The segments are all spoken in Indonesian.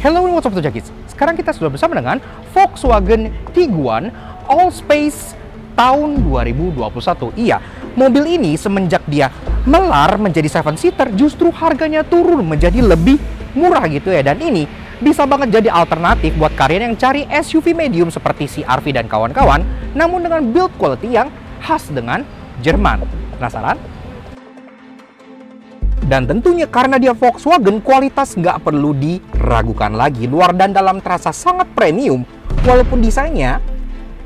Hello and what's up Jakis. Sekarang kita sudah bersama dengan Volkswagen Tiguan Allspace tahun 2021. Iya, mobil ini semenjak dia melar menjadi 7-seater justru harganya turun menjadi lebih murah gitu ya. Dan ini bisa banget jadi alternatif buat kalian yang cari SUV medium seperti CR-V dan kawan-kawan, namun dengan build quality yang khas dengan Jerman. Penasaran? Dan tentunya karena dia Volkswagen, kualitas nggak perlu diragukan lagi. Luar dan dalam terasa sangat premium, walaupun desainnya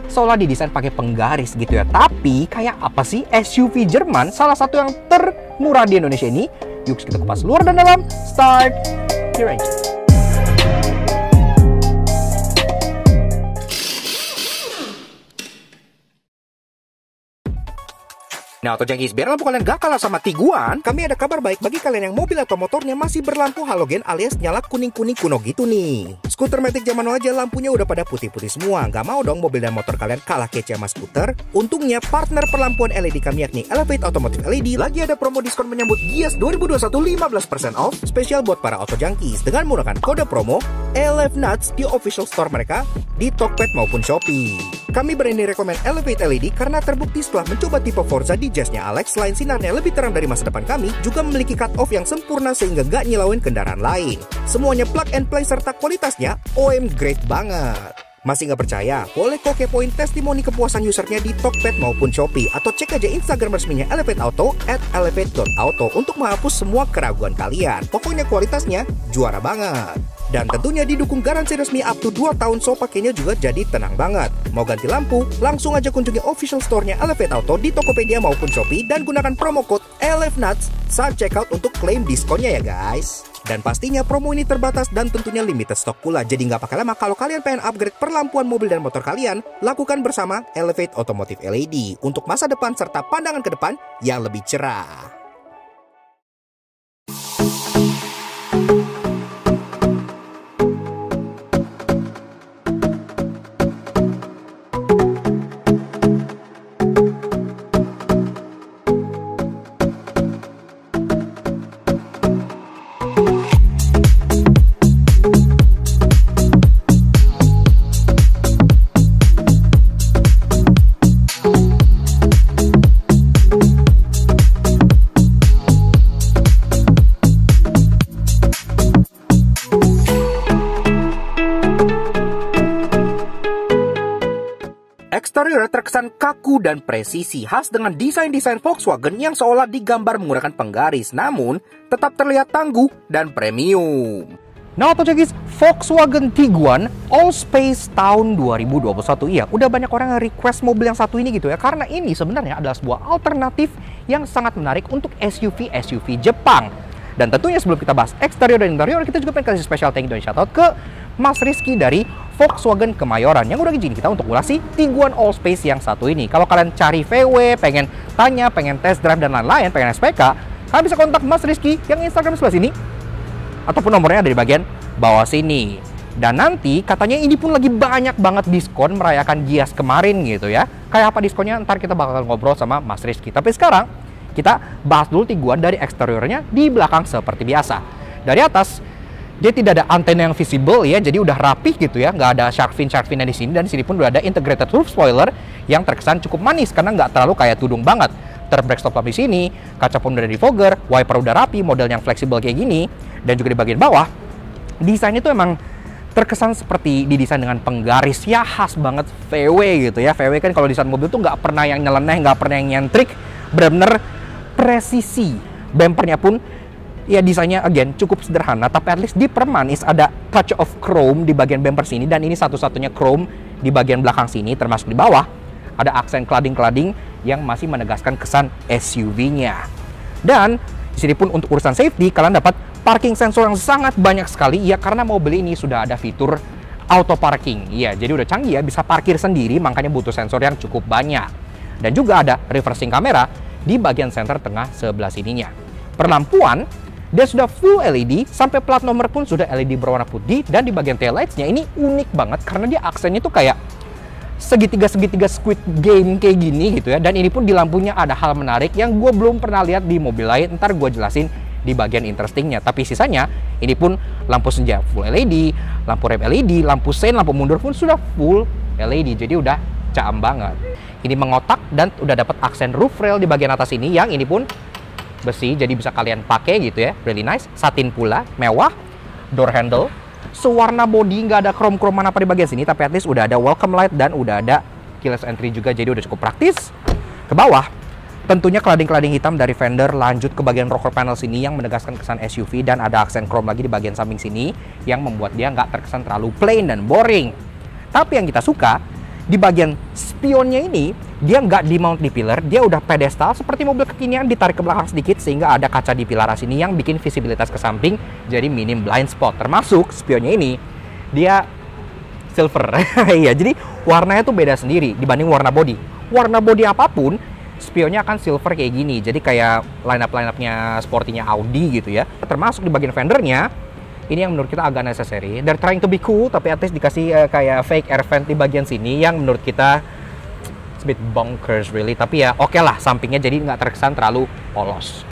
seolah didesain pakai penggaris gitu ya. Tapi kayak apa sih SUV Jerman, salah satu yang termurah di Indonesia ini? Yuk kita kupas luar dan dalam. Start your engine. Nah, Auto Junkies, biar lampu kalian gak kalah sama Tiguan, kami ada kabar baik bagi kalian yang mobil atau motornya masih berlampu halogen alias nyala kuning-kuning kuno gitu nih. Skuter Matic zaman now aja lampunya udah pada putih-putih semua. Gak mau dong mobil dan motor kalian kalah kece sama skuter? Untungnya partner perlampuan LED kami yakni Elevate Automotive LED lagi ada promo diskon menyambut Gias 2021 15% off spesial buat para Auto Junkies dengan menggunakan kode promo ELEVNUTS di official store mereka di Tokped maupun Shopee. Kami berani rekomen Elevate LED karena terbukti setelah mencoba tipe Forza di Jazz-nya Alex, selain sinarnya lebih terang dari masa depan kami, juga memiliki cut-off yang sempurna sehingga nggak nyilauin kendaraan lain. Semuanya plug and play serta kualitasnya OM grade banget. Masih nggak percaya? Boleh kok kepoin testimoni kepuasan usernya di Tokped maupun Shopee, atau cek aja Instagram resminya Elevate Auto @elevate.auto untuk menghapus semua keraguan kalian. Pokoknya kualitasnya juara banget. Dan tentunya didukung garansi resmi up to 2 tahun, so pakainya juga jadi tenang banget. Mau ganti lampu? Langsung aja kunjungi official store-nya Elevate Auto di Tokopedia maupun Shopee dan gunakan promo code ELEVNUTS saat checkout untuk klaim diskonnya ya guys. Dan pastinya promo ini terbatas dan tentunya limited stock pula. Jadi nggak pakai lama kalau kalian pengen upgrade perlampuan mobil dan motor kalian, lakukan bersama Elevate Automotive LED untuk masa depan serta pandangan ke depan yang lebih cerah. Eksterior terkesan kaku dan presisi, khas dengan desain-desain Volkswagen yang seolah digambar menggunakan penggaris, namun tetap terlihat tangguh dan premium. Nah, Auto Junkies, Volkswagen Tiguan Allspace tahun 2021. Iya, udah banyak orang yang request mobil yang satu ini gitu ya, karena ini sebenarnya adalah sebuah alternatif yang sangat menarik untuk SUV Jepang. Dan tentunya sebelum kita bahas eksterior dan interior, kita juga pengen kasih special thank you dan shoutout ke Mas Rizky dari Volkswagen Kemayoran yang udah izin kita untuk ulasi Tiguan Allspace yang satu ini. Kalau kalian cari VW, pengen tanya, pengen test drive dan lain-lain, pengen SPK, kalian bisa kontak Mas Rizky yang Instagram sebelah sini ataupun nomornya ada di bagian bawah sini. Dan nanti katanya ini pun lagi banyak banget diskon merayakan Gias kemarin gitu ya. Kayak apa diskonnya ntar kita bakal ngobrol sama Mas Rizky. Tapi sekarang kita bahas dulu Tiguan dari eksteriornya di belakang seperti biasa. Dari atas dia tidak ada antena yang visible ya, jadi udah rapih gitu ya, nggak ada shark fin di sini. Dan di sini pun udah ada integrated roof spoiler yang terkesan cukup manis karena nggak terlalu kayak tudung banget. Turn brake stop lamp di sini, kaca pun udah defogger, wiper udah rapi, model yang fleksibel kayak gini. Dan juga di bagian bawah, desainnya tuh emang terkesan seperti didesain dengan penggaris ya, khas banget VW gitu ya. VW kan kalau desain mobil tuh nggak pernah yang nyeleneh, nggak pernah yang nyentrik, bener-bener presisi. Bumpernya pun ya desainnya again cukup sederhana, tapi at least dipermanis, ada touch of chrome di bagian bumper sini, dan ini satu-satunya chrome di bagian belakang sini, termasuk di bawah ada aksen cladding yang masih menegaskan kesan SUV-nya. Dan di sini pun untuk urusan safety kalian dapat parking sensor yang sangat banyak sekali ya, karena mobil ini sudah ada fitur auto parking. Ya, jadi udah canggih ya, bisa parkir sendiri, makanya butuh sensor yang cukup banyak. Dan juga ada reversing kamera di bagian center tengah sebelah sininya. Perlampuan dia sudah full LED, sampai plat nomor pun sudah LED berwarna putih. Dan di bagian taillights-nya ini unik banget karena dia aksennya tuh kayak segitiga-segitiga Squid Game kayak gini gitu ya. Dan ini pun di lampunya ada hal menarik yang gue belum pernah lihat di mobil lain. Ntar gue jelasin di bagian interestingnya. Tapi sisanya ini pun lampu senja full LED, lampu rem LED, lampu sein, lampu mundur pun sudah full LED. Jadi udah caam banget. Ini mengotak dan udah dapat aksen roof rail di bagian atas ini, yang ini pun besi, jadi bisa kalian pakai gitu ya. Really nice. Satin pula, mewah. Door handle sewarna body, nggak ada krom-kroman apa di bagian sini, tapi at least udah ada welcome light dan udah ada keyless entry juga, jadi udah cukup praktis. Ke bawah tentunya cladding-cladding hitam dari Fender, lanjut ke bagian rocker panel sini yang menegaskan kesan SUV, dan ada aksen chrome lagi di bagian samping sini yang membuat dia nggak terkesan terlalu plain dan boring. Tapi yang kita suka di bagian spionnya ini, dia nggak di-mount di pilar, dia udah pedestal seperti mobil kekinian, ditarik ke belakang sedikit sehingga ada kaca di pilar sini yang bikin visibilitas ke samping jadi minim blind spot. Termasuk spionnya ini dia silver. Iya, jadi warnanya tuh beda sendiri dibanding warna body. Warna body apapun, spionnya akan silver kayak gini. Jadi kayak line-up-nya sportinya Audi gitu ya. Termasuk di bagian fendernya, ini yang menurut kita agak necessary. They're trying to be cool, tapi at least dikasih kayak fake air vent di bagian sini yang menurut kita it's a bit bonkers really. Tapi ya oke lah, sampingnya jadi nggak terkesan terlalu polos.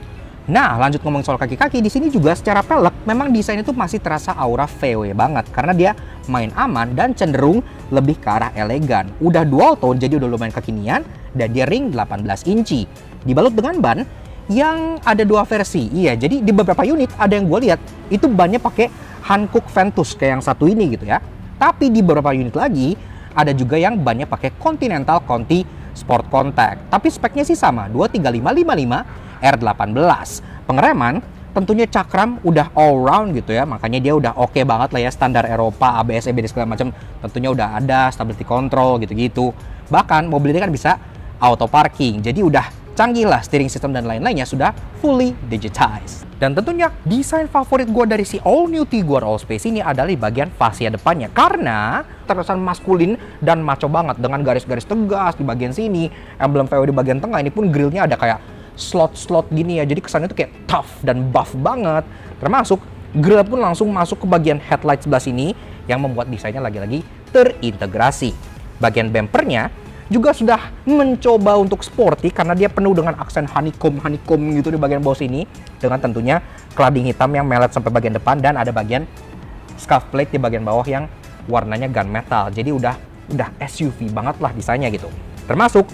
Nah, lanjut ngomong soal kaki-kaki, di sini juga secara pelek memang desain itu masih terasa aura VW banget karena dia main aman dan cenderung lebih ke arah elegan. Udah dual tone, jadi udah lumayan kekinian, dan dia ring 18 inci. Dibalut dengan ban yang ada dua versi. Iya, jadi di beberapa unit ada yang gue lihat itu bannya pakai Hankook Ventus kayak yang satu ini gitu ya. Tapi di beberapa unit lagi ada juga yang bannya pakai Continental Conti Sport Contact. Tapi speknya sih sama, 23555 R18. Pengereman tentunya cakram udah all round gitu ya, makanya dia udah oke banget lah ya, standar Eropa, ABS, EBD segala macam tentunya udah ada, stability control gitu-gitu. Bahkan mobil ini kan bisa auto parking, jadi udah canggih lah, steering system dan lain-lainnya sudah fully digitized. Dan tentunya desain favorit gue dari si all new Tiguan Allspace ini adalah di bagian fascia depannya, karena terkesan maskulin dan maco banget dengan garis-garis tegas di bagian sini, emblem VW di bagian tengah. Ini pun grillnya ada kayak slot-slot gini ya, jadi kesannya tuh kayak tough dan buff banget. Termasuk grill pun langsung masuk ke bagian headlight sebelah sini yang membuat desainnya lagi-lagi terintegrasi. Bagian bumpernya juga sudah mencoba untuk sporty karena dia penuh dengan aksen honeycomb gitu di bagian bawah sini, dengan tentunya cladding hitam yang melet sampai bagian depan, dan ada bagian scuff plate di bagian bawah yang warnanya gunmetal. Jadi udah SUV banget lah desainnya gitu. Termasuk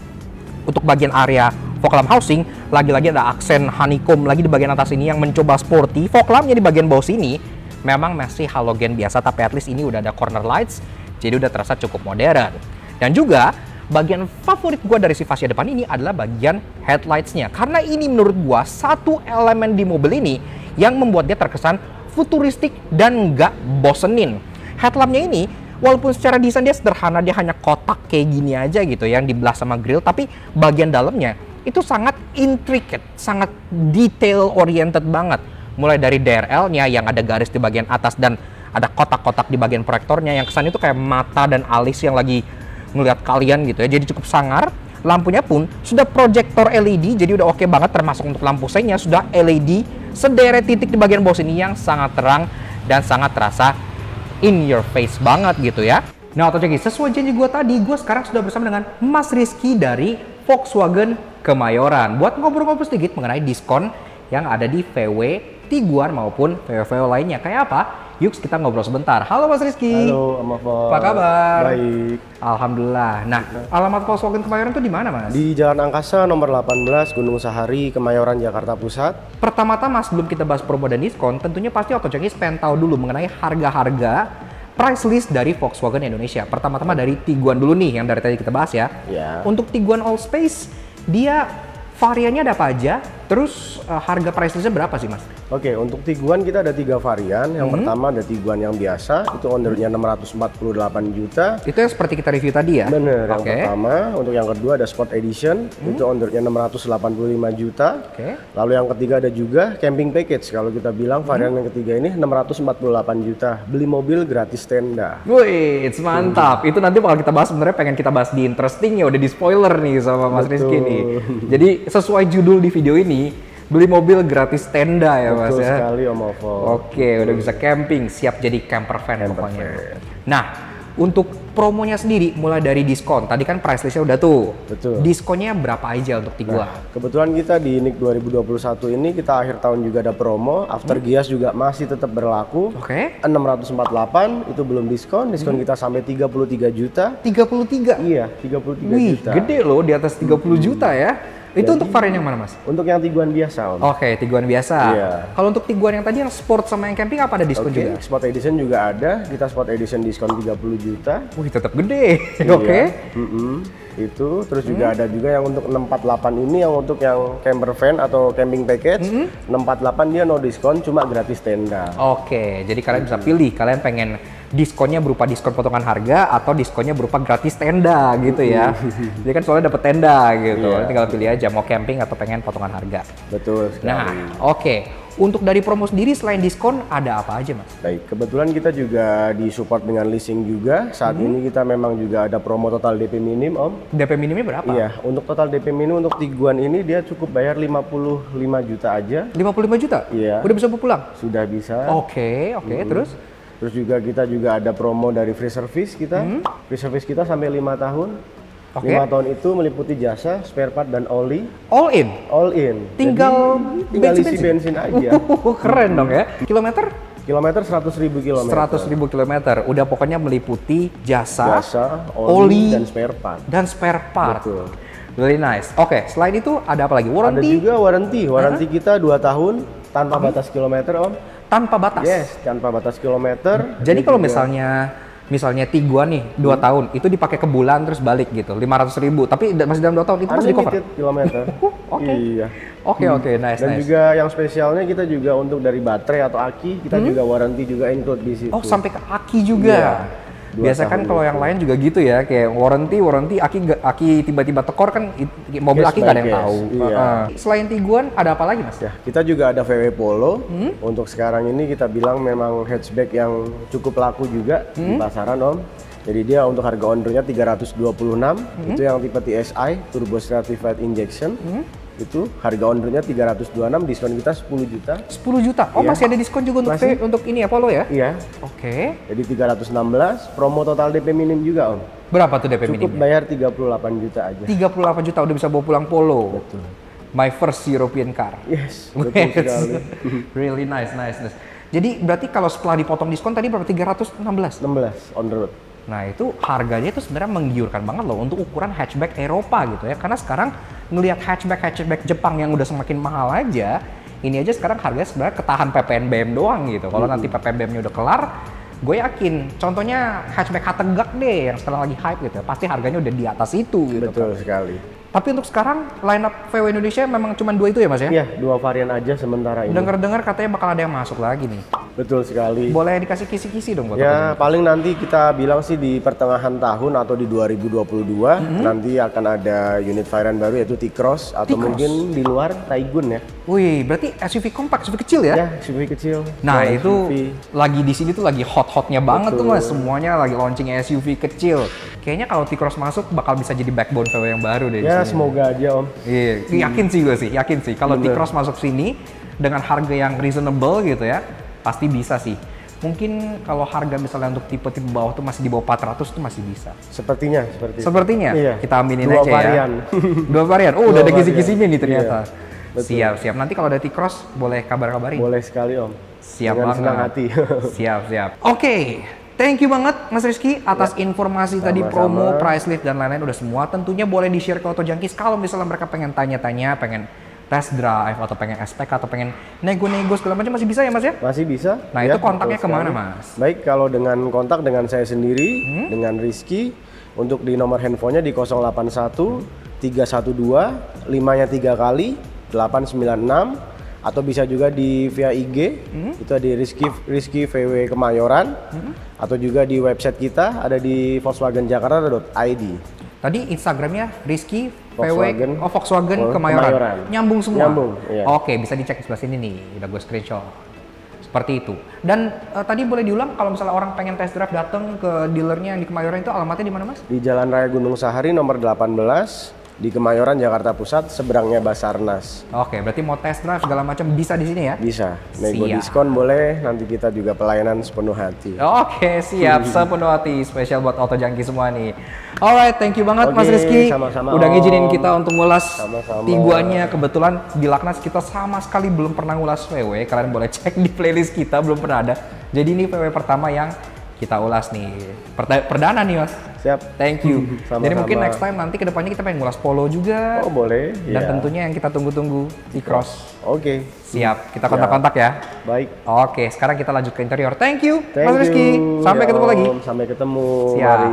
untuk bagian area fog lamp housing, lagi-lagi ada aksen honeycomb lagi di bagian atas ini yang mencoba sporty. Fog lampnya di bagian bawah sini memang masih halogen biasa, tapi at least ini udah ada corner lights, jadi udah terasa cukup modern. Dan juga bagian favorit gua dari si fascia depan ini adalah bagian headlights-nya, karena ini menurut gua satu elemen di mobil ini yang membuat dia terkesan futuristik dan nggak bosenin. Headlampnya ini walaupun secara desain dia sederhana, dia hanya kotak kayak gini aja gitu yang dibelah sama grill, tapi bagian dalamnya itu sangat intricate, sangat detail oriented banget. Mulai dari DRL-nya yang ada garis di bagian atas dan ada kotak-kotak di bagian proyektornya yang kesannya itu kayak mata dan alis yang lagi ngeliat kalian gitu ya, jadi cukup sangar. Lampunya pun sudah proyektor LED, jadi udah oke banget, termasuk untuk lampu seinnya sudah LED sederet titik di bagian bawah sini yang sangat terang dan sangat terasa in your face banget gitu ya. Nah, Autocekis, sesuai janji gue tadi, gue sekarang sudah bersama dengan Mas Rizky dari Volkswagen Kemayoran buat ngobrol-ngobrol sedikit mengenai diskon yang ada di VW Tiguan maupun VW lainnya. Kayak apa? Yuk kita ngobrol sebentar. Halo Mas Rizky. Halo, Om Afo. Apa kabar? Baik. Alhamdulillah. Nah, alamat Volkswagen Kemayoran itu di mana, Mas? Di Jalan Angkasa nomor 18, Gunung Sahari, Kemayoran, Jakarta Pusat. Pertama-tama sebelum kita bahas promo dan diskon, tentunya pasti Autocekis pengen tahu dulu mengenai harga-harga price list dari Volkswagen Indonesia. Pertama-tama dari Tiguan dulu nih, yang dari tadi kita bahas ya. Ya. Untuk Tiguan Allspace, dia variannya ada apa aja? Terus harga price listnya berapa sih, Mas? Oke, untuk Tiguan kita ada 3 varian. Yang pertama ada Tiguan yang biasa, itu on the road-nya 648 juta. Itu yang seperti kita review tadi ya? Bener, yang pertama. Untuk yang kedua ada Sport Edition, itu on the road-nya 685 juta. Lalu yang ketiga ada juga Camping Package. Kalau kita bilang varian yang ketiga ini 648 juta. Beli mobil gratis tenda. Wih, mantap. Itu nanti bakal kita bahas, sebenarnya pengen kita bahas di interesting ya, udah di spoiler nih sama Mas Rizky nih. Jadi sesuai judul di video ini, beli mobil gratis tenda ya Mas ya. Betul sekali Om Ovo. Oke, udah bisa camping, siap jadi camper van pokoknya. Nah, untuk promonya sendiri mulai dari diskon. Tadi kan price listnya udah tuh. Betul. Diskonnya berapa aja untuk Tiguan? Nah, kebetulan kita di NIK 2021 ini kita akhir tahun juga ada promo. After Gias juga masih tetap berlaku. Oke. 648 itu belum diskon. Diskon kita sampai 33 juta. 33? Iya, 33 Wih, juta. gede loh, di atas 30 juta ya. Itu Jadi, untuk varian yang mana, Mas? Untuk yang Tiguan biasa, Om. Oke, Tiguan biasa. Iya. Kalau untuk Tiguan yang tadi yang sport sama yang camping apa ada diskon juga? Sport Edition juga ada. Kita Sport Edition diskon 30 juta. Wih, tetap gede. Iya. Oke. Itu terus juga ada juga yang untuk 648 ini yang untuk yang camper van atau camping package. 648 dia no diskon, cuma gratis tenda. Oke, jadi kalian bisa pilih, kalian pengen diskonnya berupa diskon potongan harga atau diskonnya berupa gratis tenda gitu ya. Jadi kan soalnya dapat tenda gitu. Iya. Tinggal pilih aja mau camping atau pengen potongan harga. Betul sekali. Nah, oke. Untuk dari promo sendiri selain diskon ada apa aja, Mas? Baik, kebetulan kita juga disupport dengan leasing juga. Saat ini kita memang juga ada promo total DP minim, Om. DP minimnya berapa? Iya, untuk total DP minim untuk Tiguan ini dia cukup bayar 55 juta aja. 55 juta? Iya. Udah bisa pulang? Sudah bisa. Oke, terus? Terus juga kita juga ada promo dari free service kita. Free service kita sampai 5 tahun. Oke. 5 tahun itu meliputi jasa, spare part dan oli. All in? All in. Tinggal Isi bensin aja. Keren dong ya. Kilometer? Kilometer 100.000 kilometer. 100.000 kilometer. Udah pokoknya meliputi jasa, oli, dan spare part. Dan spare part. Betul. Really nice. Oke, selain itu ada apa lagi? Warranty? Ada juga warranty. Warranty kita 2 tahun tanpa batas kilometer, Om. Tanpa batas? Yes, tanpa batas kilometer. Jadi kalau misalnya Tiguan nih 2 tahun itu dipakai ke bulan terus balik gitu 500.000 tapi masih dalam 2 tahun itu masih di cover. Unlimited kilometer. Oke. Iya. Oke, nice. Dan juga yang spesialnya kita juga untuk dari baterai atau aki kita juga warranty juga include di situ. Oh, sampai ke aki juga. Iya. Biasa kan kalau yang lain juga gitu ya, kayak warranty aki tiba-tiba tekor kan mobil Case aki by nggak ada yang case, tahu. iya. Selain Tiguan ada apa lagi, Mas? Ya, kita juga ada VW Polo. Untuk sekarang ini kita bilang memang hatchback yang cukup laku juga di pasaran, Om. Jadi dia untuk harga on roadnya 326, itu yang tipe TSI Turbo Stratified Injection. Itu harga on roadnya 326, diskon kita 10 juta. 10 juta? Oh, Iya. masih ada diskon juga untuk ini ya, Polo ya? Iya. Oke. Jadi 316, promo total DP minim juga, Om. Berapa tuh DP Cukup minimnya? bayar 38 juta aja. 38 juta udah bisa bawa pulang Polo. Betul. My first European car. Yes, betul sekali. Really nice. Jadi berarti kalau setelah dipotong diskon tadi berapa? 316? 16 on road. Nah itu harganya itu sebenarnya menggiurkan banget loh untuk ukuran hatchback Eropa gitu ya. Karena sekarang ngelihat hatchback Jepang yang udah semakin mahal aja, ini aja sekarang harganya sebenarnya ketahan PPNBM doang gitu. Kalau nanti PPNBM-nya udah kelar, gue yakin contohnya hatchback Hategak deh yang sekarang lagi hype gitu ya, pasti harganya udah di atas itu gitu. Betul sekali. Tapi untuk sekarang line up VW Indonesia memang cuma 2 itu ya, Mas ya? Iya, 2 varian aja sementara ini. Dengar-dengar katanya bakal ada yang masuk lagi nih. Betul sekali. Boleh dikasih kisi-kisi dong buat Ya, paling nanti kita bilang sih di pertengahan tahun atau di 2022 nanti akan ada unit varian baru yaitu T-Cross atau mungkin di luar Taigun ya. Wih, berarti SUV kompak, SUV kecil ya? Ya, SUV kecil. Nah, Kalau itu SUV. lagi di sini tuh lagi hot-hotnya banget tuh, Betul. Mas. Semuanya lagi launching SUV kecil. Kayaknya kalau T-Cross masuk bakal bisa jadi backbone VW yang baru deh di Ya, sini. semoga aja, Om. Iya, yakin sih. Kalau Bener. T-Cross masuk sini dengan harga yang reasonable gitu ya, pasti bisa sih. Mungkin kalau harga misalnya untuk tipe-tipe bawah tuh masih di bawah 400 tuh masih bisa. Sepertinya seperti itu. Sepertinya, Iya. kita aminin 2 aja varian. ya. 2 varian. Oh, udah ada Dua kisi-kisinya nih varian. ternyata. Iya, betul. Siap. Nanti kalau ada T-Cross boleh kabar-kabarin. Boleh sekali, Om. Siap Dengan banget. senang hati. Siap. Oke. Thank you banget Mas Rizky atas informasi tadi, Sama-sama. promo, price list dan lain-lain udah semua. Tentunya boleh di-share ke Auto Junkies kalau misalnya mereka pengen tanya-tanya, pengen test drive atau pengen SPK atau pengen nego-nego segala macam masih bisa ya, Mas ya? Masih bisa. Nah, ya, itu kontaknya betul kemana, sekali. Mas? Baik, kalau dengan kontak dengan saya sendiri, dengan Rizky, untuk di nomor handphonenya di 081 312 5-nya 3 kali 896, atau bisa juga di via IG, itu di Rizky VW Kemayoran, atau juga di website kita ada di volkswagenjakarta.id. Tadi Instagramnya Rizky Volkswagen. Volkswagen Kemayoran. Nyambung semua? Nyambung, iya. Oke, bisa dicek di sebelah sini nih, udah gue screenshot. Seperti itu. Dan tadi boleh diulang kalau misalnya orang pengen test drive datang ke dealernya yang di Kemayoran itu alamatnya di mana, Mas? Di Jalan Raya Gunung Sahari nomor 18, di Kemayoran, Jakarta Pusat, seberangnya Basarnas. Oke, berarti mau test drive segala macam bisa di sini ya? Bisa. Nego diskon boleh, nanti kita juga pelayanan sepenuh hati. Oke, siap. Sepenuh hati. Spesial buat auto junkie semua nih. Alright, thank you banget Mas Rizky. Sama-sama, udah ngizinin kita untuk ngulas Tiguannya. Kebetulan di Laknas kita sama sekali belum pernah ngulas VW. Kalian boleh cek di playlist kita, belum pernah ada. Jadi ini VW pertama yang kita ulas nih. Perdana nih Mas. Siap. Thank you. Sama-sama. Jadi mungkin next time nanti kedepannya kita pengen ngulas Polo juga. Oh boleh. Dan tentunya yang kita tunggu-tunggu di Cross. Oke. Siap. Kita kontak-kontak ya. Baik. Oke, sekarang kita lanjut ke interior. Thank you Thank Mas Rizky. Sampai ketemu lagi. Sampai ketemu. Siap. Mari.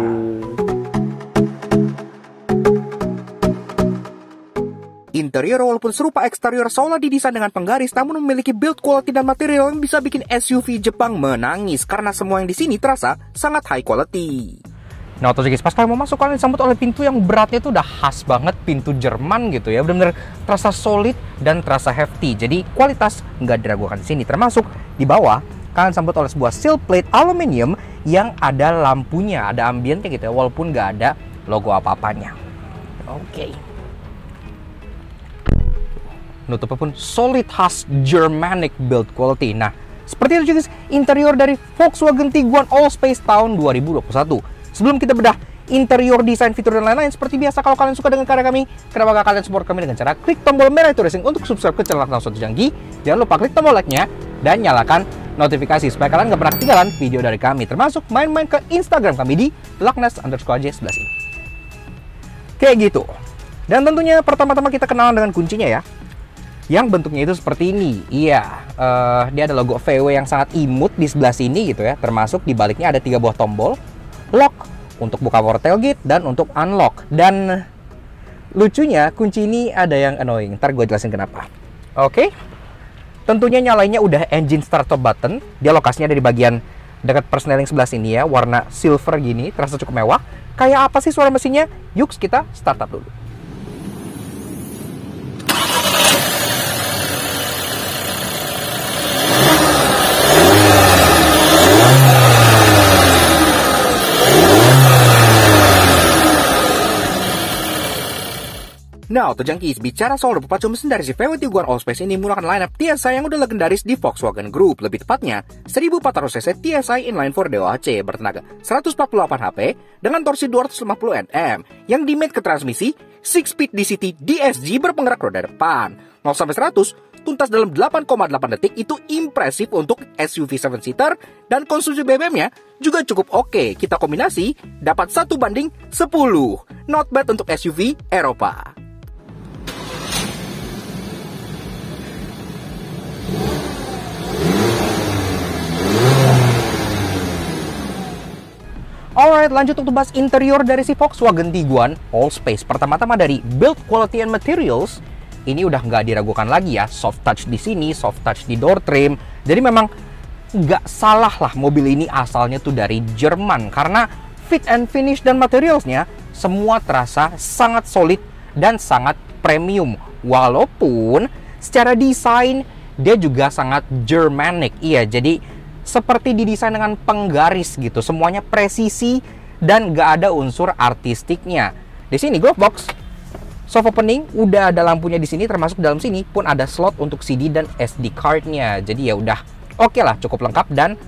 Interior walaupun serupa eksterior seolah didesain dengan penggaris, namun memiliki build quality dan material yang bisa bikin SUV Jepang menangis karena semua yang di sini terasa sangat high quality. Nah, Auto Junkies, pas kalian mau masuk, kalian disambut oleh pintu yang beratnya itu udah khas banget, pintu Jerman gitu ya, benar-benar terasa solid dan terasa hefty. Jadi kualitas nggak diragukan di sini. Termasuk di bawah, kalian disambut oleh sebuah sill plate aluminium yang ada lampunya, ada ambientnya gitu ya, walaupun nggak ada logo apa-apanya. Oke. Nutupnya pun solid khas Germanic build quality. Nah, seperti itu guys, interior dari Volkswagen Tiguan Allspace tahun 2021. Sebelum kita bedah interior, desain, fitur, dan lain-lain, seperti biasa kalau kalian suka dengan karya kami, kenapa gak kalian support kami dengan cara klik tombol merah itu racing untuk subscribe ke channel Laknas Auto Junkie. Jangan lupa klik tombol like-nya dan nyalakan notifikasi supaya kalian gak pernah ketinggalan video dari kami, termasuk main-main ke Instagram kami di Laknas_aja sebelah sini. Kayak gitu. Dan tentunya pertama-tama kita kenalan dengan kuncinya ya, yang bentuknya itu seperti ini. Iya, dia ada logo VW yang sangat imut di sebelah sini gitu ya. Termasuk di baliknya ada 3 buah tombol lock untuk buka power tailgate dan untuk unlock. Dan lucunya kunci ini ada yang annoying. Ntar gue jelasin kenapa. Oke. Tentunya nyalainnya udah engine start top button. Dia lokasinya ada di bagian dekat persneling sebelah sini ya, warna silver gini, terasa cukup mewah. Kayak apa sih suara mesinnya? Yuk kita startup dulu. Nah, Auto Junkies, bicara soal berpacu mesin dari si VW Tiguan Allspace ini menggunakan lineup TSI yang udah legendaris di Volkswagen Group. Lebih tepatnya, 1400cc TSI Inline 4 DOHC bertenaga 148 HP dengan torsi 250 Nm yang dimate ke transmisi 6-speed DCT DSG berpenggerak roda depan. 0-100 tuntas dalam 8,8 detik, itu impresif untuk SUV 7-seater, dan konsumsi BBM-nya juga cukup oke. Kita kombinasi dapat 1:10. Not bad untuk SUV Eropa. Alright, lanjut untuk bahas interior dari si Volkswagen Tiguan Allspace. Pertama-tama dari build quality and materials, ini udah nggak diragukan lagi ya. Soft touch di sini, soft touch di door trim. Jadi memang nggak salah lah mobil ini asalnya tuh dari Jerman. Karena fit and finish dan materialsnya semua terasa sangat solid dan sangat premium. Walaupun secara desain dia juga sangat Germanic. Iya, jadi seperti didesain dengan penggaris gitu, semuanya presisi dan gak ada unsur artistiknya. Di sini glove box, soft opening, udah ada lampunya di sini, termasuk dalam sini pun ada slot untuk CD dan SD card-nya. Jadi ya udah oke lah, cukup lengkap dan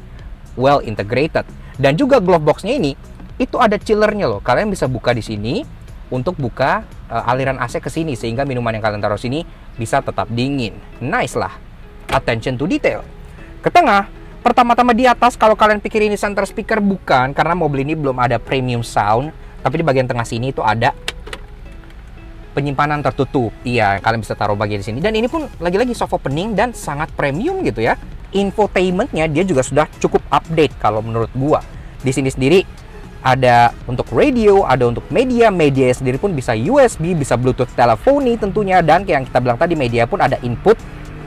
well integrated. Dan juga glove box-nya ini itu ada chillernya loh. Kalian bisa buka di sini untuk buka aliran AC ke sini sehingga minuman yang kalian taruh sini bisa tetap dingin. Nice lah. Attention to detail. Ke tengah, pertama-tama di atas, kalau kalian pikir ini center speaker, bukan, karena mobil ini belum ada premium sound. Tapi di bagian tengah sini itu ada penyimpanan tertutup. Iya, kalian bisa taruh bagian di sini. Dan ini pun lagi-lagi soft opening dan sangat premium gitu ya. Infotainmentnya dia juga sudah cukup update kalau menurut gua. Di sini sendiri ada untuk radio, ada untuk media sendiri pun bisa USB, bisa Bluetooth teleponi tentunya. Dan kayak yang kita bilang tadi, media pun ada input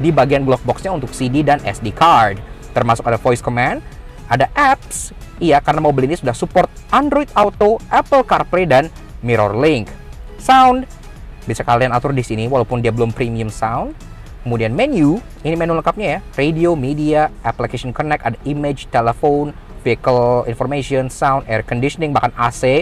di bagian glove boxnya untuk CD dan SD card. Termasuk ada voice command, ada apps, iya karena mobil ini sudah support Android Auto, Apple CarPlay, dan MirrorLink. Sound bisa kalian atur di sini walaupun dia belum premium sound. Kemudian menu, ini menu lengkapnya ya, radio, media, application connect, ada image, telepon, vehicle information, sound, air conditioning, bahkan AC.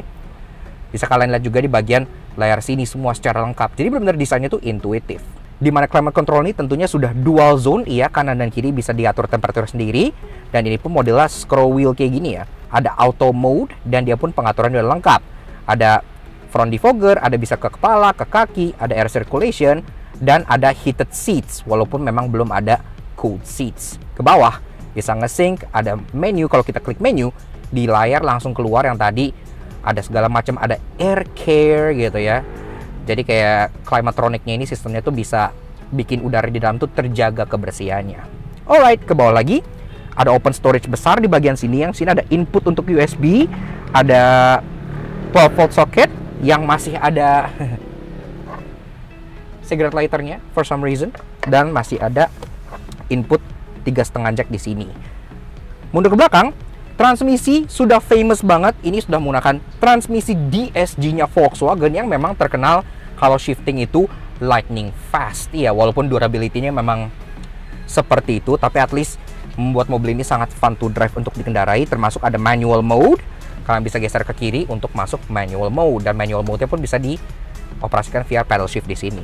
Bisa kalian lihat juga di bagian layar sini semua secara lengkap. Jadi benar-benar desainnya tuh intuitif. Di mana climate control ini tentunya sudah dual zone, iya, kanan dan kiri bisa diatur temperatur sendiri. Dan ini pun modelnya scroll wheel kayak gini ya. Ada auto mode dan dia pun pengaturan udah lengkap. Ada front defogger, ada bisa ke kepala, ke kaki, ada air circulation, dan ada heated seats walaupun memang belum ada cooled seats. Ke bawah bisa nge-sync, ada menu, kalau kita klik menu di layar langsung keluar yang tadi ada segala macam, ada air care gitu ya. Jadi kayak climatronic-nya ini sistemnya tuh bisa bikin udara di dalam tuh terjaga kebersihannya. Alright, ke bawah lagi ada open storage besar di bagian sini. Yang sini ada input untuk USB, ada 12 volt socket yang masih ada cigarette lighter-nya for some reason, dan masih ada input 3,5 jack di sini. Mundur ke belakang, transmisi sudah famous banget. Ini sudah menggunakan transmisi DSG-nya Volkswagen yang memang terkenal kalau shifting itu lightning fast. Iya, walaupun durability-nya memang seperti itu, tapi at least membuat mobil ini sangat fun to drive untuk dikendarai. Termasuk ada manual mode, kalian bisa geser ke kiri untuk masuk manual mode, dan manual mode-nya pun bisa dioperasikan via pedal shift di sini.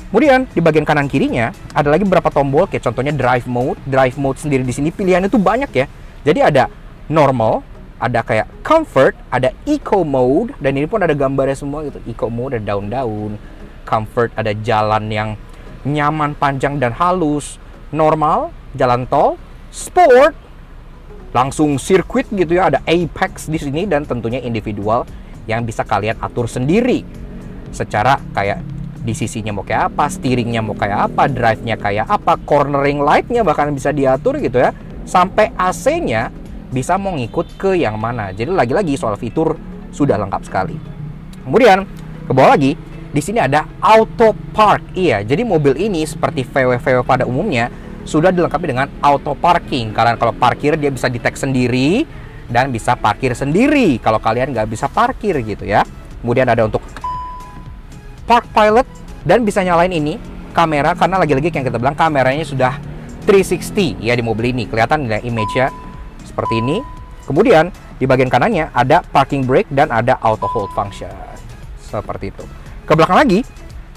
Kemudian di bagian kanan kirinya ada lagi beberapa tombol, kayak contohnya drive mode. Drive mode sendiri di sini pilihannya tuh banyak ya. Jadi ada normal, ada kayak comfort, ada eco mode, dan ini pun ada gambarnya semua gitu. Eco mode ada daun-daun, comfort ada jalan yang nyaman, panjang dan halus, normal, jalan tol, sport, langsung sirkuit gitu ya. Ada apex di sini dan tentunya individual yang bisa kalian atur sendiri. Secara kayak di sisinya mau kayak apa, steeringnya mau kayak apa, drive-nya kayak apa, cornering light-nya bahkan bisa diatur gitu ya. Sampai AC-nya bisa mau ngikut ke yang mana. Jadi lagi-lagi soal fitur sudah lengkap sekali. Kemudian ke bawah lagi, di sini ada auto park. Iya, jadi mobil ini seperti VW-VW pada umumnya sudah dilengkapi dengan auto parking. Kalian kalau parkir dia bisa detect sendiri dan bisa parkir sendiri kalau kalian nggak bisa parkir gitu ya. Kemudian ada untuk park pilot dan bisa nyalain ini kamera, karena lagi-lagi yang kita bilang kameranya sudah 360 ya di mobil ini. Kelihatan ya image-nya seperti ini. Kemudian di bagian kanannya ada parking brake dan ada auto hold function. Seperti itu. Ke belakang lagi,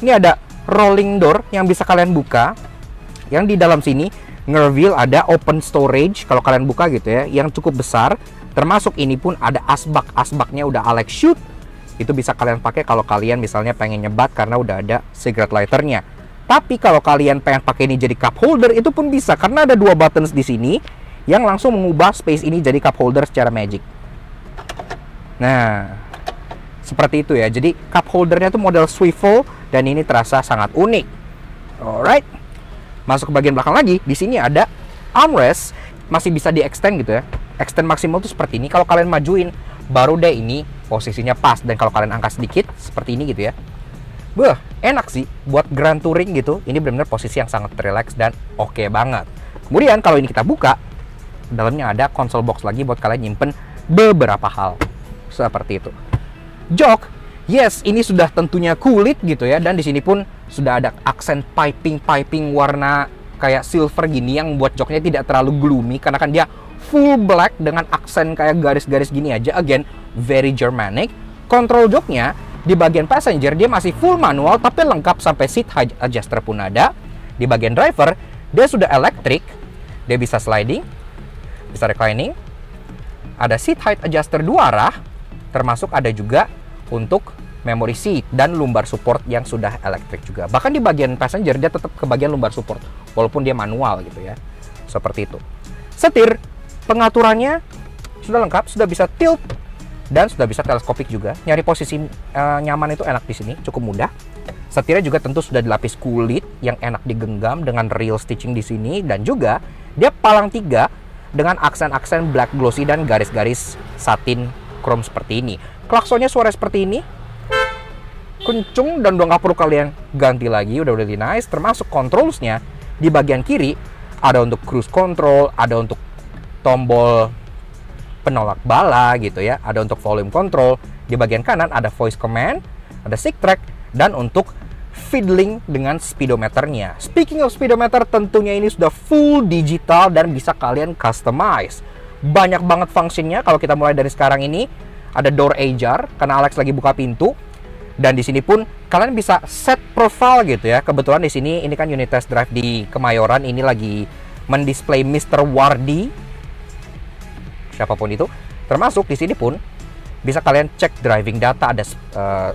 ini ada rolling door yang bisa kalian buka. Yang di dalam sini nge-reveal ada open storage kalau kalian buka gitu ya, yang cukup besar. Termasuk ini pun ada asbak. Asbaknya udah Alex Shoot. Itu bisa kalian pakai kalau kalian misalnya pengen nyebat karena udah ada cigarette lighter-nya. Tapi kalau kalian pengen pakai ini jadi cup holder, itu pun bisa karena ada dua buttons di sini yang langsung mengubah space ini jadi cup holder secara magic. Nah, seperti itu ya. Jadi cup holdernya tuh model swivel dan ini terasa sangat unik. Alright. Masuk ke bagian belakang lagi, di sini ada armrest, masih bisa di-extend gitu ya. Extend maksimal tuh seperti ini. Kalau kalian majuin, baru deh ini posisinya pas. Dan kalau kalian angkat sedikit, seperti ini gitu ya. Enak sih buat grand touring gitu. Ini benar-benar posisi yang sangat relax dan oke banget. Kemudian kalau ini kita buka, dalamnya ada console box lagi buat kalian nyimpen beberapa hal. Seperti itu. Jok, yes, ini sudah tentunya kulit gitu ya. Dan di sini pun sudah ada aksen piping warna kayak silver gini yang buat joknya tidak terlalu gloomy, karena kan dia full black dengan aksen kayak garis-garis gini aja. Again, very Germanic. Control joknya di bagian passenger dia masih full manual tapi lengkap sampai seat height adjuster pun ada. Di bagian driver dia sudah elektrik, dia bisa sliding, bisa reclining, ada seat height adjuster 2 arah, termasuk ada juga untuk memory seat dan lumbar support yang sudah elektrik juga. Bahkan di bagian passenger dia tetap ke bagian lumbar support walaupun dia manual gitu ya. Seperti itu. Setir pengaturannya sudah lengkap, sudah bisa tilt dan sudah bisa teleskopik juga. Nyari posisi nyaman itu enak di sini, cukup mudah. Setirnya juga tentu sudah dilapis kulit yang enak digenggam dengan real stitching di sini, dan juga dia palang 3 dengan aksen-aksen black glossy dan garis-garis satin chrome seperti ini. Klaksonnya suara seperti ini, kencung dan udah nggak perlu kalian ganti lagi, udah really nice. Termasuk controlsnya di bagian kiri ada untuk cruise control, ada untuk tombol penolak bala gitu ya, ada untuk volume control. Di bagian kanan ada voice command, ada stick track, dan untuk fiddling dengan speedometernya. Speaking of speedometer, tentunya ini sudah full digital dan bisa kalian customize. Banyak banget fungsinya. Kalau kita mulai dari sekarang ini, ada door ajar karena Alex lagi buka pintu. Dan di sini pun kalian bisa set profile gitu ya. Kebetulan di sini ini kan unit test drive di Kemayoran, ini lagi mendisplay Mr. Wardi, siapapun itu. Termasuk di sini pun bisa kalian cek driving data, ada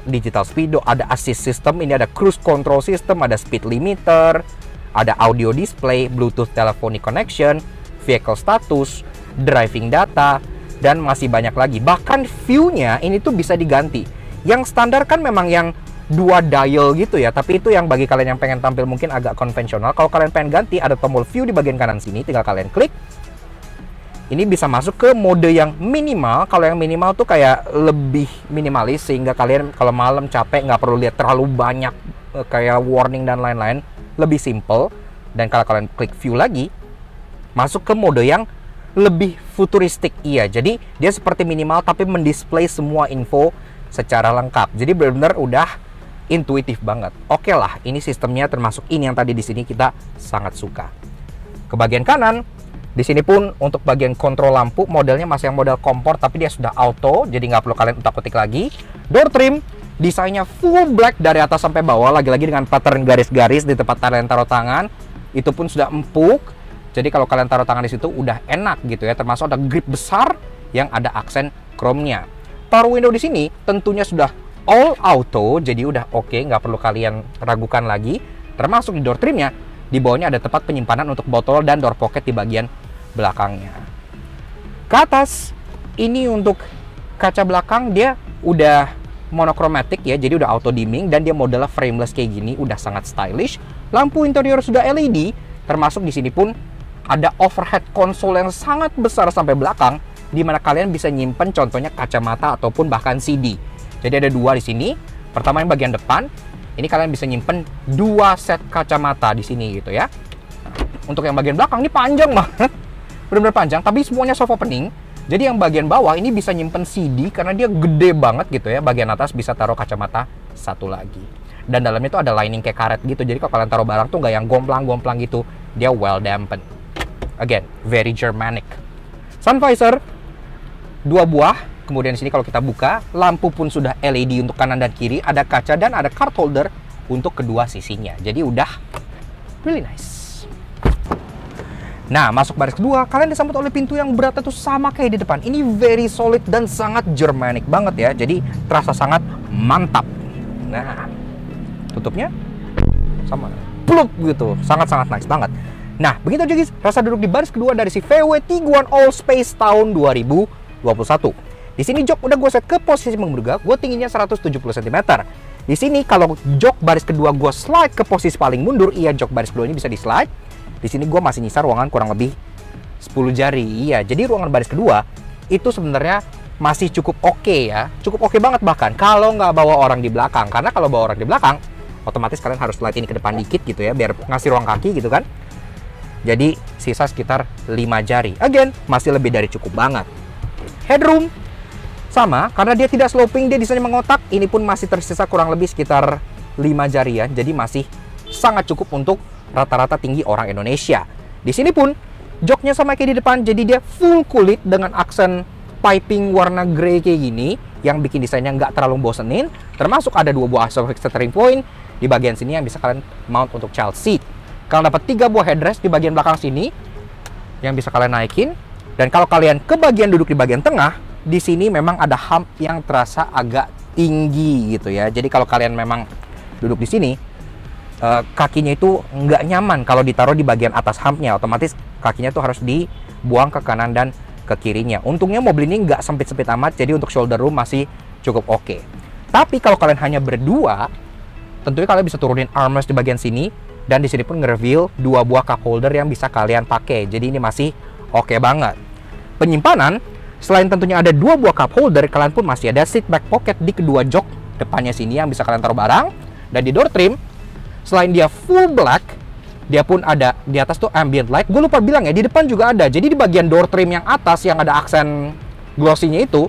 digital speedo, ada assist system, ini ada cruise control system, ada speed limiter, ada audio display, Bluetooth telephony connection, vehicle status, driving data, dan masih banyak lagi. Bahkan view-nya ini tuh bisa diganti. Yang standar kan memang yang 2 dial gitu ya, tapi itu yang bagi kalian yang pengen tampil mungkin agak konvensional. Kalau kalian pengen ganti, ada tombol view di bagian kanan sini, tinggal kalian klik. Ini bisa masuk ke mode yang minimal. Kalau yang minimal tuh kayak lebih minimalis, sehingga kalian kalau malam capek nggak perlu lihat terlalu banyak kayak warning dan lain-lain, lebih simple. Dan kalau kalian klik view lagi, masuk ke mode yang lebih futuristik. Iya, jadi dia seperti minimal tapi mendisplay semua info secara lengkap. Jadi benar-benar udah intuitif banget. Oke lah, ini sistemnya termasuk ini yang tadi di sini kita sangat suka. Ke bagian kanan, di sini pun untuk bagian kontrol lampu modelnya masih yang model kompor, tapi dia sudah auto, jadi nggak perlu kalian utak-utik lagi. Door trim desainnya full black dari atas sampai bawah, lagi-lagi dengan pattern garis-garis di tempat kalian taruh tangan. Itu pun sudah empuk. Jadi kalau kalian taruh tangan di situ udah enak gitu ya. Termasuk ada grip besar yang ada aksen chrome-nya. Power window di sini tentunya sudah all auto, jadi udah oke, nggak perlu kalian ragukan lagi. Termasuk di door trimnya, di bawahnya ada tempat penyimpanan untuk botol dan door pocket di bagian belakangnya. Ke atas, ini untuk kaca belakang dia udah monochromatic ya, jadi udah auto dimming dan dia modelnya frameless kayak gini, udah sangat stylish. Lampu interior sudah LED, termasuk di sini pun ada overhead console yang sangat besar sampai belakang, di mana kalian bisa nyimpen contohnya kacamata ataupun bahkan CD. Jadi ada 2 di sini. Pertama yang bagian depan, ini kalian bisa nyimpen 2 set kacamata di sini gitu ya. Untuk yang bagian belakang ini panjang banget, benar-benar panjang, tapi semuanya soft opening. Jadi yang bagian bawah ini bisa nyimpen CD karena dia gede banget gitu ya. Bagian atas bisa taruh kacamata 1 lagi. Dan dalamnya itu ada lining kayak karet gitu. Jadi kalau kalian taruh barang tuh nggak yang gomplang-gomplang gitu. Dia well dampened. Again, very Germanic. Sun visor 2 buah. Kemudian di sini kalau kita buka, lampu pun sudah LED untuk kanan dan kiri, ada kaca dan ada card holder untuk kedua sisinya. Jadi udah really nice. Nah, masuk baris kedua, kalian disambut oleh pintu yang beratnya tuh sama kayak di depan. Ini very solid dan sangat Germanic banget ya. Jadi terasa sangat mantap. Nah, tutupnya sama plup gitu. Sangat-sangat nice banget. Nah, begitu aja guys, rasa duduk di baris kedua dari si VW Tiguan All Space tahun 2021. Di sini jok udah gue set ke posisi menggurga, gue tingginya 170 cm. Di sini kalau jok baris kedua gue slide ke posisi paling mundur, iya jok baris kedua ini bisa di slide. Di sini gue masih nyisa ruangan kurang lebih 10 jari. Iya, jadi ruangan baris kedua itu sebenarnya masih cukup oke ya. Cukup oke banget bahkan kalau nggak bawa orang di belakang. Karena kalau bawa orang di belakang, otomatis kalian harus slide ini ke depan dikit gitu ya, biar ngasih ruang kaki gitu kan. Jadi sisa sekitar 5 jari. Again, masih lebih dari cukup banget. Headroom sama, karena dia tidak sloping, dia desainnya mengotak. Ini pun masih tersisa kurang lebih sekitar 5 jarian. Jadi masih sangat cukup untuk rata-rata tinggi orang Indonesia. Di sini pun joknya sama kayak di depan, jadi dia full kulit dengan aksen piping warna grey kayak gini, yang bikin desainnya nggak terlalu bosenin. Termasuk ada 2 buah ISOFIX steering point di bagian sini yang bisa kalian mount untuk child seat. Kalian dapat 3 buah headrest di bagian belakang sini yang bisa kalian naikin. Dan kalau kalian ke bagian duduk di bagian tengah, di sini memang ada hump yang terasa agak tinggi gitu ya. Jadi kalau kalian memang duduk di sini, kakinya itu nggak nyaman kalau ditaruh di bagian atas humpnya. Otomatis kakinya tuh harus dibuang ke kanan dan ke kirinya. Untungnya mobil ini nggak sempit-sempit amat, jadi untuk shoulder room masih cukup oke. Tapi kalau kalian hanya berdua, tentunya kalian bisa turunin armrest di bagian sini. Dan di sini pun nge-reveal 2 buah cup holder yang bisa kalian pakai. Jadi ini masih oke banget. Penyimpanan, selain tentunya ada 2 buah cup holder, kalian pun masih ada seat back pocket di kedua jok depannya sini yang bisa kalian taruh barang. Dan di door trim, selain dia full black, dia pun ada di atas tuh ambient light. Gue lupa bilang ya, di depan juga ada. Jadi di bagian door trim yang atas yang ada aksen glossy-nya itu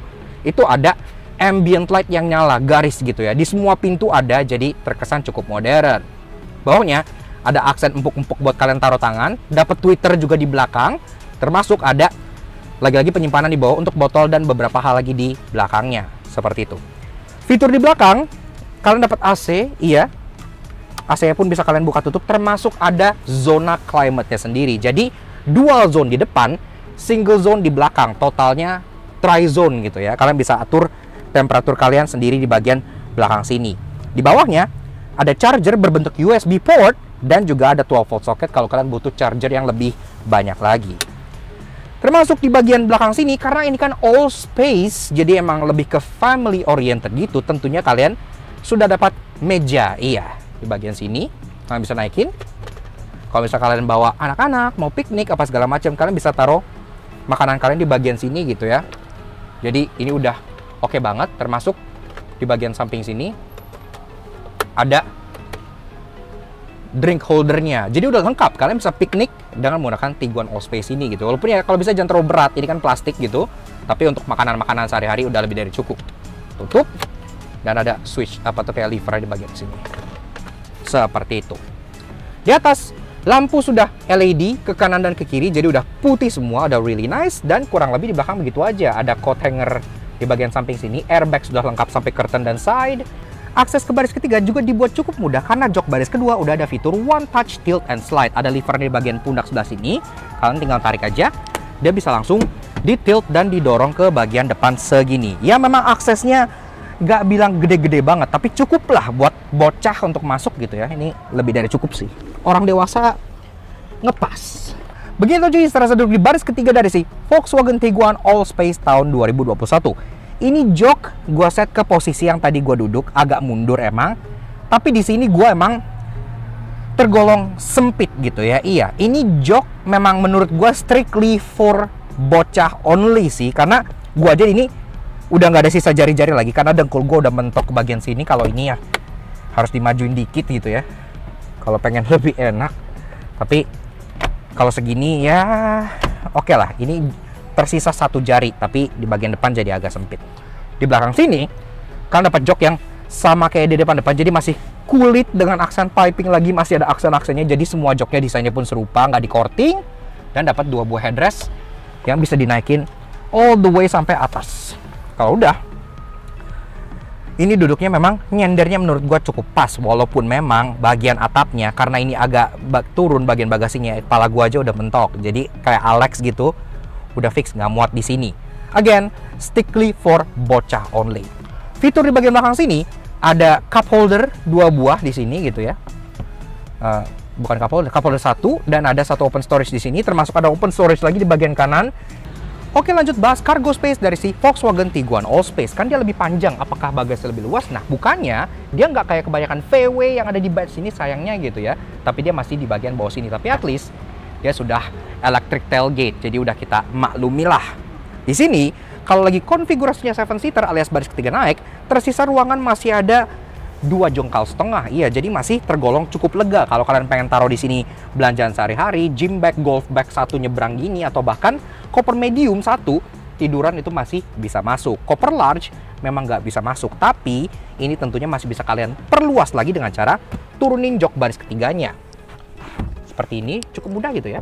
ada ambient light yang nyala, garis gitu ya. Di semua pintu ada, jadi terkesan cukup modern. Bawahnya ada aksen empuk-empuk buat kalian taruh tangan. Dapat tweeter juga di belakang. Termasuk ada lagi-lagi penyimpanan di bawah untuk botol dan beberapa hal lagi di belakangnya. Seperti itu. Fitur di belakang, Kalian dapat AC, iya. AC-nya pun bisa kalian buka tutup, termasuk ada zona climate-nya sendiri. Jadi dual zone di depan, single zone di belakang, totalnya tri-zone gitu ya. Kalian bisa atur temperatur kalian sendiri di bagian belakang sini. Di bawahnya ada charger berbentuk USB port dan juga ada 12 volt socket kalau kalian butuh charger yang lebih banyak lagi. Termasuk di bagian belakang sini, karena ini kan all space, jadi emang lebih ke family oriented gitu, tentunya kalian sudah dapat meja, iya. Di bagian sini kalian bisa naikin. Kalau misalnya kalian bawa anak-anak mau piknik apa segala macam, kalian bisa taruh makanan kalian di bagian sini gitu ya. Jadi ini udah oke banget. Termasuk di bagian samping sini ada drink holdernya, jadi udah lengkap. Kalian bisa piknik dengan menggunakan Tiguan Allspace ini gitu. Walaupun ya kalau bisa jangan terlalu berat, ini kan plastik gitu, tapi untuk makanan-makanan sehari-hari udah lebih dari cukup. Tutup, dan ada switch apa tuh kayak lever di bagian sini. Seperti itu. Di atas lampu sudah LED ke kanan dan ke kiri, jadi udah putih semua, udah really nice. Dan kurang lebih di belakang begitu aja. Ada coat hanger di bagian samping sini, airbag sudah lengkap sampai curtain dan side. Akses ke baris ketiga juga dibuat cukup mudah karena jok baris kedua udah ada fitur one touch tilt and slide. Ada lever di bagian pundak sebelah sini, kalian tinggal tarik aja, dia bisa langsung di tilt dan didorong ke bagian depan segini. Ya memang aksesnya nggak bilang gede-gede banget, tapi cukup lah buat bocah untuk masuk gitu ya. Ini lebih dari cukup sih. Orang dewasa ngepas. Begitu cuy, serasa duduk di baris ketiga dari si Volkswagen Tiguan Allspace tahun 2021. Ini jok gua set ke posisi yang tadi gua duduk, agak mundur emang. Tapi di sini gua emang tergolong sempit gitu ya. Iya, ini jok memang menurut gua strictly for bocah only sih, karena gua aja ini udah nggak ada sisa jari-jari lagi karena dengkul gue udah mentok ke bagian sini. Kalau ini ya harus dimajuin dikit gitu ya kalau pengen lebih enak, tapi kalau segini ya oke lah. Ini tersisa satu jari tapi di bagian depan jadi agak sempit. Di belakang sini kalian dapat jok yang sama kayak di depan, jadi masih kulit dengan aksen piping lagi, masih ada aksen-aksennya. Jadi semua joknya desainnya pun serupa, nggak di courting, dan dapat dua buah headrest yang bisa dinaikin all the way sampai atas. Kalau udah, ini duduknya memang nyendernya menurut gua cukup pas, walaupun memang bagian atapnya karena ini agak turun bagian bagasinya, kepala gua aja udah mentok. Jadi kayak Alex gitu, udah fix nggak muat di sini. Again, strictly for bocah only. Fitur di bagian belakang sini ada cup holder 2 buah di sini gitu ya. Bukan cup holder 1, dan ada satu open storage di sini, termasuk ada open storage lagi di bagian kanan. Oke, lanjut bahas cargo space dari si Volkswagen Tiguan Allspace. Kan dia lebih panjang, apakah bagasinya lebih luas? Nah, bukannya. Dia nggak kayak kebanyakan VW yang ada di badge sini sayangnya gitu ya. Tapi dia masih di bagian bawah sini. Tapi at least dia sudah electric tailgate, jadi udah kita maklumi lah. Di sini, kalau lagi konfigurasinya 7-seater alias baris ketiga naik, tersisa ruangan masih ada 2 jongkal setengah. Iya, jadi masih tergolong cukup lega. Kalau kalian pengen taruh di sini belanjaan sehari-hari, gym bag, golf bag 1 nyebrang gini, atau bahkan koper medium 1 tiduran itu masih bisa masuk. Koper large memang nggak bisa masuk, tapi ini tentunya masih bisa kalian perluas lagi dengan cara turunin jok baris ketiganya. Seperti ini, cukup mudah gitu ya.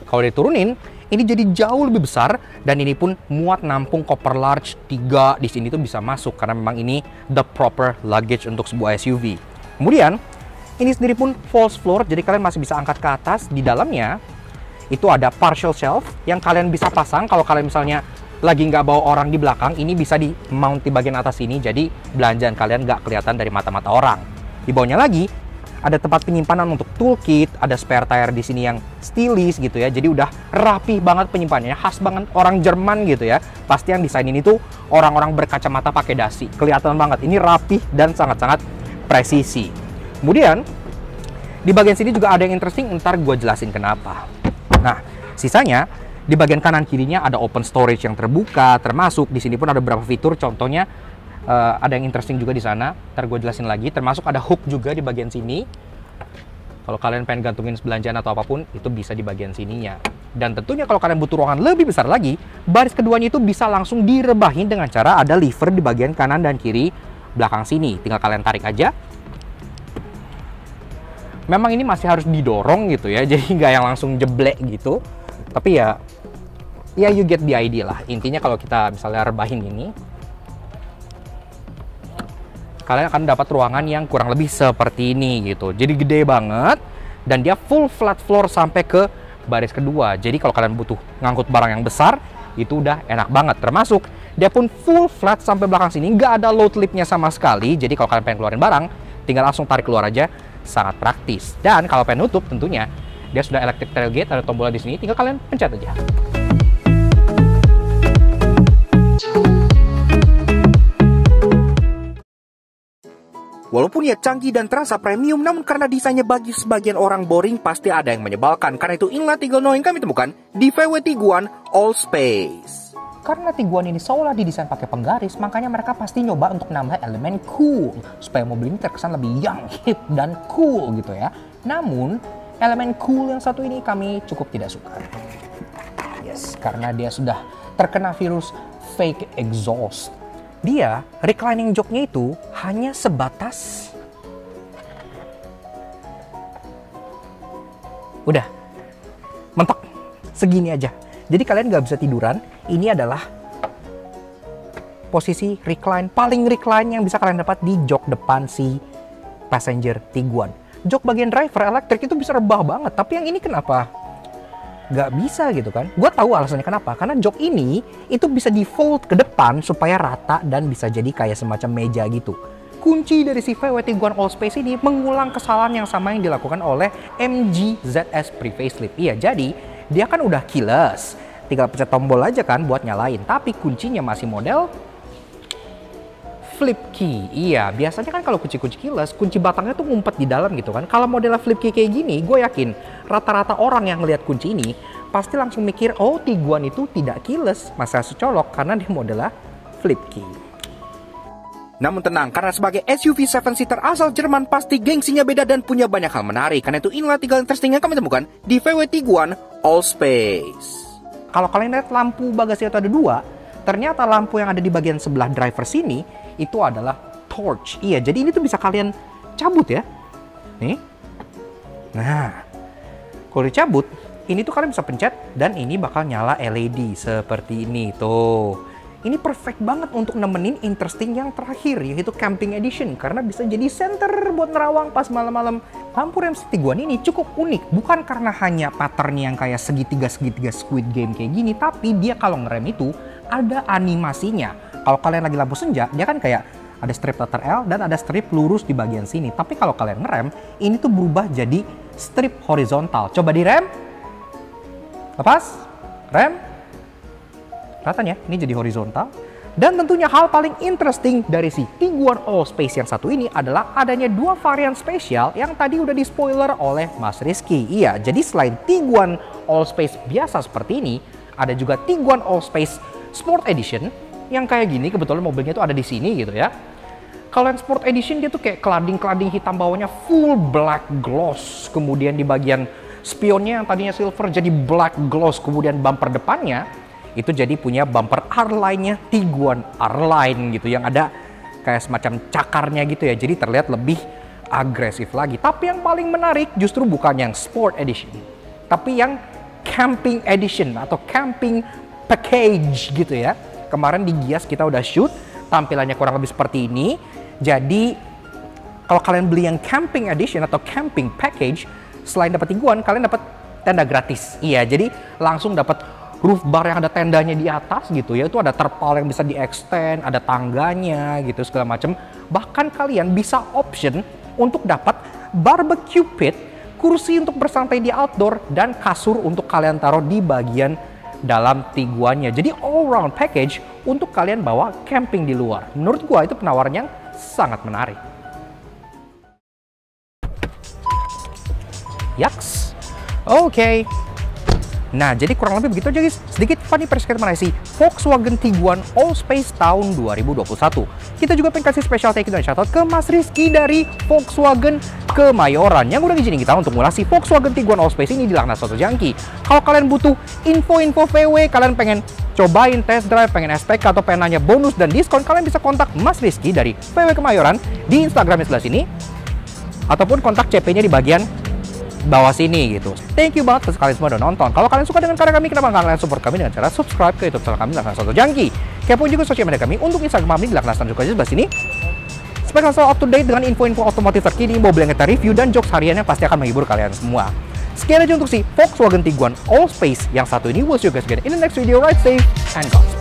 Kalau diturunin, ini jadi jauh lebih besar, dan ini pun muat nampung koper large 3 di sini tuh bisa masuk karena memang ini the proper luggage untuk sebuah SUV. Kemudian ini sendiri pun false floor, jadi kalian masih bisa angkat ke atas. Di dalamnya itu ada partial shelf yang kalian bisa pasang kalau kalian misalnya lagi nggak bawa orang di belakang. Ini bisa di mount di bagian atas ini, jadi belanjaan kalian nggak kelihatan dari mata-mata orang. Di bawahnya lagi ada tempat penyimpanan untuk toolkit, ada spare tire di sini yang stylish gitu ya. Jadi udah rapi banget penyimpanannya, khas banget orang Jerman gitu ya. Pasti yang desain ini tuh orang-orang berkacamata pakai dasi. Kelihatan banget, ini rapi dan sangat-sangat presisi. Kemudian di bagian sini juga ada yang interesting, ntar gue jelasin kenapa. Nah, sisanya di bagian kanan kirinya ada open storage yang terbuka, termasuk di sini pun ada beberapa fitur, contohnya ada yang interesting juga di sana, ntar gue jelasin lagi. Termasuk ada hook juga di bagian sini. Kalau kalian pengen gantungin belanjaan atau apapun, itu bisa di bagian sininya. Dan tentunya kalau kalian butuh ruangan lebih besar lagi, baris keduanya itu bisa langsung direbahin dengan cara ada lever di bagian kanan dan kiri belakang sini. Tinggal kalian tarik aja. Memang ini masih harus didorong gitu ya, jadi nggak yang langsung jeblek gitu. Tapi ya you get the idea lah. Intinya kalau kita misalnya rebahin ini, kalian akan dapat ruangan yang kurang lebih seperti ini gitu. Jadi gede banget dan dia full flat floor sampai ke baris kedua. Jadi kalau kalian butuh ngangkut barang yang besar, itu udah enak banget. Termasuk dia pun full flat sampai belakang sini, nggak ada load lipnya sama sekali. Jadi kalau kalian pengen keluarin barang, tinggal langsung tarik keluar aja, sangat praktis. Dan kalau pengen nutup, tentunya dia sudah electric tailgate, ada tombolnya di sini, tinggal kalian pencet aja. Walaupun ya canggih dan terasa premium, namun karena desainnya bagi sebagian orang boring, pasti ada yang menyebalkan. Karena itu inilah 3 no yang kami temukan di VW Tiguan Allspace. Karena Tiguan ini seolah didesain pakai penggaris, makanya mereka pasti nyoba untuk nambah elemen cool supaya mobil ini terkesan lebih young, hip, dan cool gitu ya. Namun, elemen cool yang satu ini kami cukup tidak suka. Yes, karena dia sudah terkena virus fake exhaust. Dia, reclining joknya itu hanya sebatas udah mentok segini aja. Jadi kalian nggak bisa tiduran. Ini adalah posisi recline, paling recline yang bisa kalian dapat di jok depan si passenger Tiguan. Jok bagian driver elektrik itu bisa rebah banget, tapi yang ini kenapa nggak bisa gitu kan? Gue tahu alasannya kenapa. Karena jok ini itu bisa di fold ke depan supaya rata dan bisa jadi kayak semacam meja gitu. Kunci dari si VW Tiguan Allspace ini mengulang kesalahan yang sama yang dilakukan oleh MG ZS pre-facelift. Iya, jadi dia kan udah keyless. Tinggal pencet tombol aja kan buat nyalain. Tapi kuncinya masih model flip key. Iya, biasanya kan kalau kunci-kunci keyless, kunci batangnya tuh ngumpet di dalam gitu kan. Kalau modelnya flip key kayak gini, gue yakin rata-rata orang yang ngelihat kunci ini pasti langsung mikir, oh Tiguan itu tidak keyless, masa secolok karena dia modelnya flip key. Namun tenang, karena sebagai SUV 7-seater asal Jerman pasti gengsinya beda dan punya banyak hal menarik. Karena itu inilah 3 interesting yang kami temukan di VW Tiguan Allspace. Kalau kalian lihat lampu bagasi itu ada 2, ternyata lampu yang ada di bagian sebelah driver sini itu adalah torch. Iya, jadi ini tuh bisa kalian cabut ya. Nih. Nah, kalau dicabut, ini tuh kalian bisa pencet dan ini bakal nyala LED seperti ini tuh. Ini perfect banget untuk nemenin interesting yang terakhir, yaitu camping edition, karena bisa jadi center buat nerawang pas malam-malam. Lampu rem Tiguan ini cukup unik, bukan karena hanya pattern yang kayak segitiga-segitiga Squid Game kayak gini, tapi dia kalau ngerem itu ada animasinya. Kalau kalian lagi lampu senja, dia kan kayak ada strip letter L dan ada strip lurus di bagian sini. Tapi kalau kalian ngerem, ini tuh berubah jadi strip horizontal. Coba direm, lepas, rem. Kelihatan ya, ini jadi horizontal. Dan tentunya hal paling interesting dari si Tiguan Allspace yang satu ini adalah adanya 2 varian spesial yang tadi udah di spoiler oleh Mas Rizky. Iya, jadi selain Tiguan Allspace biasa seperti ini, ada juga Tiguan Allspace Sport Edition yang kayak gini. Kebetulan mobilnya itu ada di sini gitu ya. Kalau yang Sport Edition dia tuh kayak kelading-kelading hitam bawahnya full black gloss. Kemudian di bagian spionnya yang tadinya silver jadi black gloss. Kemudian bumper depannya itu jadi punya bumper R-Line-nya Tiguan R-Line gitu, yang ada kayak semacam cakarnya gitu ya, jadi terlihat lebih agresif lagi. Tapi yang paling menarik justru bukan yang Sport Edition, tapi yang Camping Edition atau Camping Package gitu ya. Kemarin di Gias kita udah shoot, tampilannya kurang lebih seperti ini. Jadi kalau kalian beli yang Camping Edition atau Camping Package, selain dapat Tiguan, kalian dapat tenda gratis. Iya, jadi langsung dapat roof bar yang ada tendanya di atas gitu ya, itu ada terpal yang bisa di-extend, ada tangganya gitu segala macam. Bahkan kalian bisa option untuk dapat barbecue pit, kursi untuk bersantai di outdoor, dan kasur untuk kalian taruh di bagian dalam Tiguannya. Jadi all round package untuk kalian bawa camping di luar. Menurut gua itu penawaran yang sangat menarik. Yaks. Oke. Nah, jadi kurang lebih begitu aja guys. Sedikit funny perspektif mengenai Volkswagen Tiguan Allspace tahun 2021. Kita juga pengen kasih special thank you dan shoutout ke Mas Rizky dari Volkswagen Kemayoran yang udah ngizinin kita untuk mulai Volkswagen Tiguan Allspace ini di Laknas Soto Jangki. Kalau kalian butuh info-info VW, kalian pengen cobain test drive, pengen SPK atau pengen nanya bonus dan diskon, kalian bisa kontak Mas Rizky dari VW Kemayoran di Instagramnya sebelah sini, ataupun kontak CP-nya di bagian bawah sini gitu. Thank you banget kalian semua udah nonton. Kalau kalian suka dengan karya kami, kenapa nggak kalian support kami dengan cara subscribe ke YouTube channel kami Laknas Soto Jangki. Kepo juga sosial media kami untuk Instagram kami di Laknas dan juga di sebelah sini. Supaya kalian selalu up to date dengan info-info otomotif terkini, mobil yang kita review, dan jokes harian yang pasti akan menghibur kalian semua. Sekian aja untuk si Volkswagen Tiguan All Space yang satu ini. We'll see you guys again in the next video. Ride safe and Godspeed.